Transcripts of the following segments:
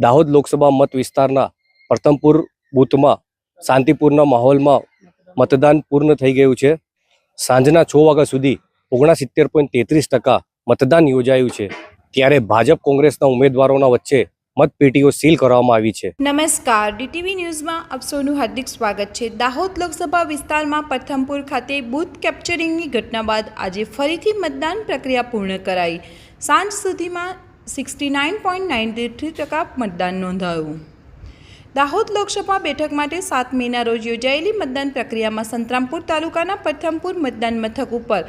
દાહોદ લોકસભા મત વિસ્તારના પ્રથમપુર બૂથમાં શાંતિપૂર્ણ માહોલમાં મતદાન પૂર્ણ થઈ ગયું છે। સાંજના 6 વાગ્યા સુધી 69.33% મતદાન યોજાયું છે। ત્યારે ભાજપ કોંગ્રેસના ઉમેદવારોના વચ્ચે મતપેટીઓ સીલ કરવામાં આવી છે। નમસ્કાર, ડીટીવી ન્યૂઝમાં આપ સૌનું હાર્દિક સ્વાગત છે। દાહોદ લોકસભા વિસ્તારમાં પ્રથમપુર ખાતે બૂથ કેપ્ચરિંગની ઘટના બાદ આજે ફરીથી મતદાન પ્રક્રિયા પૂર્ણ કરાઈ। સાંજ સુધીમાં 69.93% મતદાન નોંધાયું। દાહોદ લોકસભા બેઠક માટે 7 મેના રોજ યોજાયેલી મતદાન પ્રક્રિયામાં સંતરામપુર તાલુકાના પ્રથમપુર મતદાન મથક ઉપર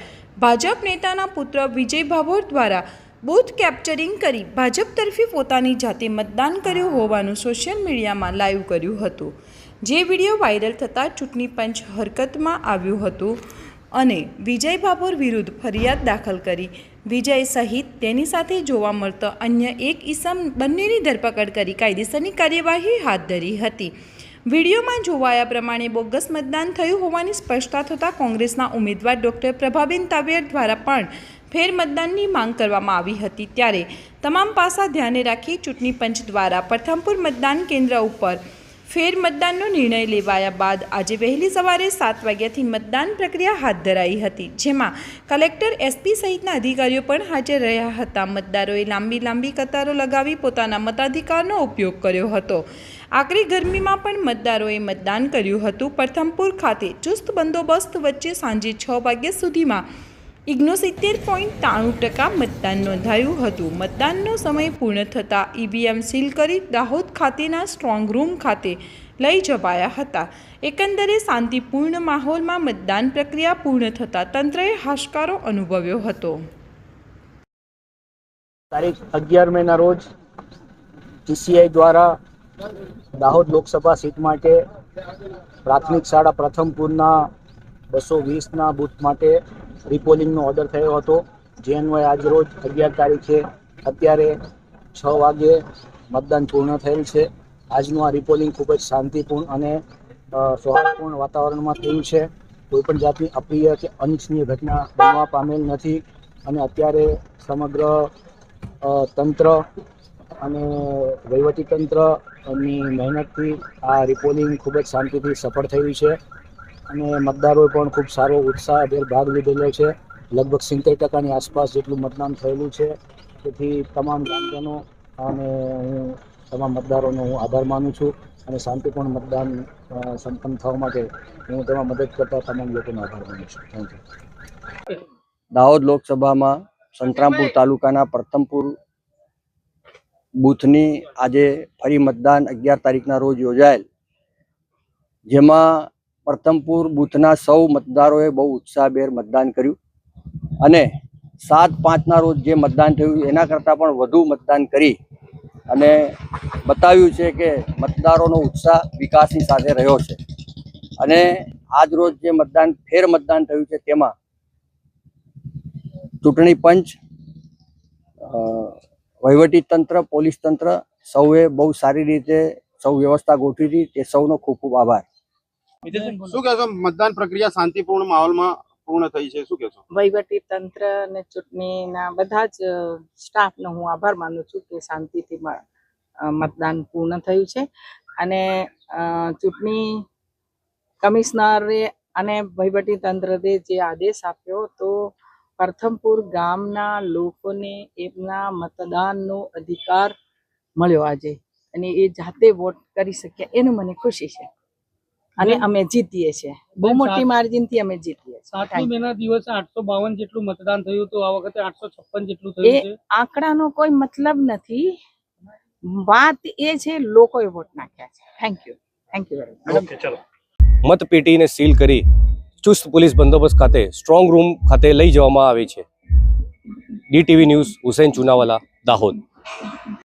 ભાજપ નેતાના પુત્ર વિજય ભાભોર દ્વારા બૂથ કેપ્ચરિંગ કરી ભાજપ તરફી પોતાની જાતે મતદાન કર્યું હોવાનું સોશિયલ મીડિયામાં લાઈવ કર્યું હતું। જે વિડીયો વાયરલ થતાં ચૂંટણી પંચ હરકતમાં આવ્યું હતું અને વિજય ભાભોર વિરુદ્ધ ફરિયાદ દાખલ કરી વિજય સહિત તેની સાથે જોવા મળતો અન્ય એક ઈસમ બંનેની ધરપકડ કરી કાયદેસરની કાર્યવાહી હાથ ધરી હતી। વિડીયોમાં જોવાયા પ્રમાણે બોગસ મતદાન થયું હોવાની સ્પષ્ટતા થતાં કોંગ્રેસના ઉમેદવાર ડૉક્ટર પ્રભાબેન તાવિયર દ્વારા પણ ફેર મતદાનની માંગ કરવામાં આવી હતી। ત્યારે તમામ પાસા ધ્યાને રાખી ચૂંટણી પંચ દ્વારા પ્રથમપુર મતદાન કેન્દ્ર ઉપર ફેર મતદાનનો નિર્ણય લેવાયા બાદ આજે વહેલી સવારે 7 વાગ્યાથી મતદાન પ્રક્રિયા હાથ ધરાઈ હતી, જેમાં કલેક્ટર, એસપી સહિતના અધિકારીઓ પણ હાજર રહ્યા હતા। મતદારોએ લાંબી કતારો લગાવી પોતાના મતાધિકારનો ઉપયોગ કર્યો હતો। આકરી ગરમીમાં પણ મતદારોએ મતદાન કર્યું હતું। પ્રથમપુર ખાતે ચુસ્ત બંદોબસ્ત વચ્ચે સાંજે 6 વાગ્યા સુધીમાં 69.93% મતદાન નોંધાયું હતું। મતદાનનો સમય પૂર્ણ થતાં ઈવીએમ સીલ કરી દાહોદ ખાતેના સ્ટ્રોંગ રૂમ ખાતે લઈ જવાયા હતા। એકંદરે શાંતિપૂર્ણ માહોલમાં મતદાન પ્રક્રિયા પૂર્ણ થતાં તંત્રએ હાશકારો અનુભવ્યો હતો। તારીખ 11 મેના રોજ ટીસીઆઈ દ્વારા દાહોદ લોકસભા સીટ માટે પ્રાથમિક શાળા પ્રથમપુરના 220ના બૂથ માટે રિપોલિંગનો ઓર્ડર થયો હતો। જે અન્વયે આજ રોજ 11 તારીખે અત્યારે 6 વાગ્યે મતદાન પૂર્ણ થયેલ છે। આજનું આ રિપોલિંગ ખૂબ જ શાંતિપૂર્ણ અને સૌહાર્દપૂર્ણ વાતાવરણમાં થયું છે। કોઈપણ જાતની અપ્રિય કે અનિચ્છનીય ઘટના બનવા પામેલ નથી અને અત્યારે સમગ્ર તંત્ર અને વહીવટીતંત્રની મહેનતથી આ રિપોલિંગ ખૂબ જ શાંતિથી સફળ થયું છે અને મતદારોએ પણ ખૂબ સારો ઉત્સાહભેર ભાગ લીધેલો છે। લગભગ 70% આસપાસ જેટલું મતદાન થયેલું છે। તેથી તમામ ગ્રામજનો અને હું તમામ મતદારોનો હું આભાર માનું છું અને શાંતિપૂર્ણ મતદાન સંપન્ન થવા માટે હું તેમાં મદદ કરતા તમામ લોકોનો આભાર માનું છું। Thank you. દાહોદ લોકસભામાં સંતરામપુર તાલુકાના પ્રથમપુર બૂથની આજે ફરી મતદાન 11 તારીખના રોજ યોજાયેલ, જેમાં પ્રથમપુર બૂથના સૌ મતદારોએ બહુ ઉત્સાહભેર મતદાન કર્યું અને 7/5ના રોજ જે મતદાન થયું એના કરતાં પણ વધુ મતદાન કરી અને બતાવ્યું છે કે મતદારોનો ઉત્સાહ વિકાસની સાથે રહ્યો છે। અને આજ રોજ જે ફેર મતદાન થયું છે તેમાં ચૂંટણી પંચ, વહીવટીતંત્ર, પોલીસ તંત્ર સૌએ બહુ સારી રીતે સૌ વ્યવસ્થા ગોઠવી હતી, તે સૌનો ખૂબ ખૂબ આભાર। શું કહેશો, મતદાન પ્રક્રિયા શાંતિપૂર્ણ માહોલમાં પૂર્ણ થઈ છે, શું કહેશો? વહીવટી તંત્ર અને ચૂંટણીના બધા જ સ્ટાફનો હું આભાર માનું છું કે શાંતિથી મતદાન પૂર્ણ થયું છે અને ચૂંટણી કમિશનરે અને વહીવટી તંત્રએ જે આદેશ આપ્યો તો પ્રથમપુર ગામના લોકોને એમના મતદાનનો અધિકાર મળ્યો આજે અને એ જાતે વોટ કરી શક્યા, એનું મને ખુશી છે અને અમે જીતીએ છીએ, બહુ મોટી માર્જિનથી અમે જીતીએ છીએ। 7 મેના દિવસે 852 જેટલું મતદાન થયું તો આ વખતે 856 જેટલું થયું છે। એ આંકડાનો કોઈ મતલબ નથી, વાત એ છે લોકોએ વોટ નાખ્યા છે। Thank you very much. મતપેટીને સીલ કરી ચુસ્ત પોલીસ બંદોબસ્ત ખાતે સ્ટ્રોંગ રૂમ ખાતે લઈ જવામાં આવી છે। DTV news, Hussain Chunawala, Dahod.